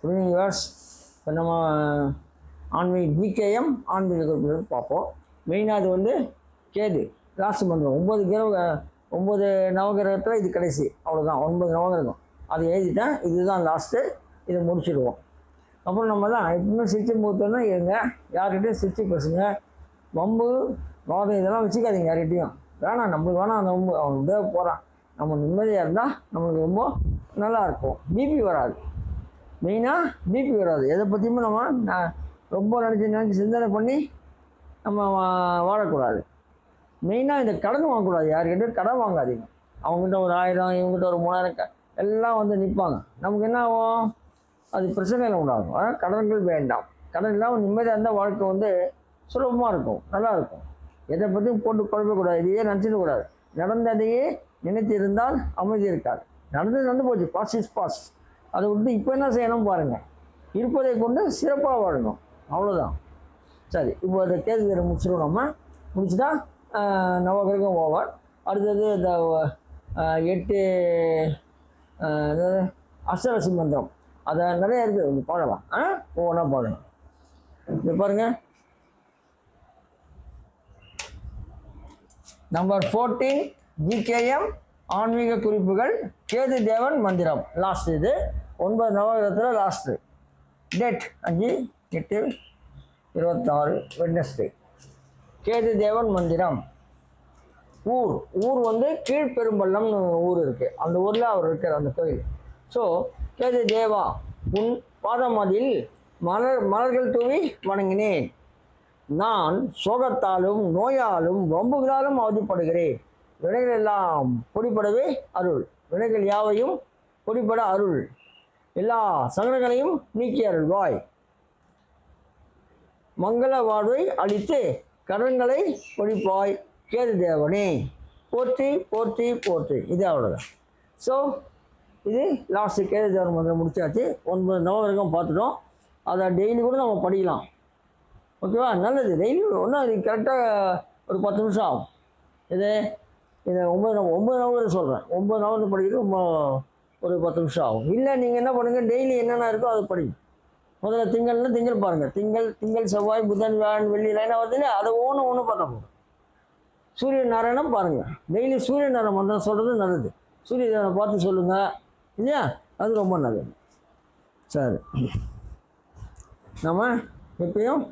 Universe இப்போ நம்ம ஆன்மீக ஜிகேஎம் ஆன்மீக குறிப்புகள் பார்ப்போம். மெயினாக அது வந்து கேது லாஸ்ட் மந்திரம் 9 நவகிரகத்தில் இது கடைசி, அவ்வளோதான் 9 நவகிரகம். அது எழுதிட்டேன், இதுதான் லாஸ்ட்டு, இதை முடிச்சுடுவோம். அப்புறம் நம்ம தான் எப்பவுமே சிரிச்சு போத்தோன்னா இருங்க, யார்கிட்டையும் சிரிச்சு பேசுங்க. வம்பு வாதம் இதெல்லாம் வச்சுக்காதீங்க யார்கிட்டையும். வேணாம், நம்மளுக்கு வேணாம் அந்த வம்பு. அவன் இதே போகிறான், நம்ம நிம்மதியாக இருந்தால் நம்மளுக்கு ரொம்ப நல்லாயிருக்கும். பிபி வராது, மெயினாக பிபி வராது. எதை பற்றியுமே நம்ம ரொம்ப நினச்சி சிந்தனை பண்ணி நம்ம வாழக்கூடாது. மெயினாக இந்த கடன் வாங்கக்கூடாது, யார்கிட்ட கடன் வாங்காதீங்க. அவங்ககிட்ட ஒரு 1000, இவங்ககிட்ட ஒரு 3000 எல்லாம் வந்து நிற்பாங்க. நமக்கு என்ன ஆகும், அது பிரச்சனைகள் உண்டாகும். ஆனால் கடன்கள் வேண்டாம். கடன் இல்லாமல் நிம்மதியாக இருந்தால் வாழ்க்கை வந்து சுலபமாக இருக்கும், நல்லாயிருக்கும். எதை பற்றியும் போட்டு குழப்பக்கூடாது, இதையே நினச்சிடக்கூடாது. நடந்ததையே நினைத்து இருந்தால் அமைதி இருக்காது. நடந்து போச்சு, பாஸ் இஸ் பாஸ். அதை விட்டு இப்போ என்ன செய்யணும் பாருங்கள். இருப்பதை கொண்டு சிறப்பாக வாழணும், அவ்வளோதான். சரி, இப்போ அதை கேள்வி முடிச்சிடும். நம்ம முடிச்சுட்டா நவகிரகம் ஓவர். அடுத்தது இந்த 8 அஷ்டராசி மந்திரம், அதை நிறைய இருக்குது, பாடலாம். ஒவ்வொன்றா பாடலாம். இது பாருங்கள், நம்பர் 14 ஜிகேஎம் ஆன்மீக குறிப்புகள் கேது தேவன் மந்திரம். லாஸ்ட் இது 9 நவகிரகத்தில் லாஸ்ட்டு. Date 5/8/26 Wednesday. கேது தேவன் மந்திரம். ஊர் வந்து கீழ்பெரும்பள்ளம்னு ஊர் இருக்குது, அந்த ஊரில் அவர் இருக்கார், அந்த கோயில். ஸோ கேது தேவா, உன் பாதமதில் மலர்கள் தூவி வணங்கினேன். நான் சோகத்தாலும் நோயாலும் வம்புகளாலும் அவதிப்படுகிறேன். வினைகள் எல்லாம் பொடிப்படவே அருள். வினைகள் யாவையும் பொடிப்பட அருள். எல்லா சங்கடங்களையும் நீக்கி அருள்வாய். மங்கள வாழ்வை அளித்து கடன்களை பொழிப்பாய். கேது தேவனே போற்றி போற்றி போற்றி. இது அவ்வளோதான். ஸோ இது லாஸ்ட்டு கேது தேவன் மந்திரம் முடிச்சாச்சு. 9 நவகிரகம் பார்த்துட்டோம். அதை டெய்லி கூட நம்ம படிக்கலாம், ஓகேவா? நல்லது. டெய்லி ஒன்றும் அது கரெக்டாக ஒரு 10 நிமிஷம் ஆகும். இதை 9 நவகிரகம் சொல்கிறேன். 9 நவகிரகம் படிக்கிறது ஒரு 10 நிமிஷம் ஆகும். இல்லை நீங்கள் என்ன பண்ணுங்கள், டெய்லி என்னென்ன இருக்கோ அதை படிங்க. முதல்ல திங்கள் பாருங்கள். திங்கள் செவ்வாய் புதன் வியாழன் வெள்ளி லைனாக வருது இல்லையா, அதை ஒன்று பார்த்தா போதும். சூரிய நாராயணம் பாருங்கள். டெய்லி சூரிய நாராயண மந்திரம் சொல்கிறது நல்லது. சூரிய தேவனை பார்த்து சொல்லுங்கள் இல்லையா, அது ரொம்ப நல்லது. சரி, நம்ம எப்பயும்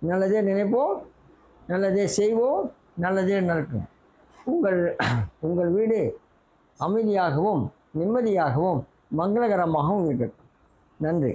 நல்லதே நினைப்போம், நல்லதே செய்வோம், நல்லதே நடக்கும். உங்கள் வீடு அமைதியாகவும் நிம்மதியாகவும் மங்களகரமாகவும் இருக்கட்டும். நன்றி.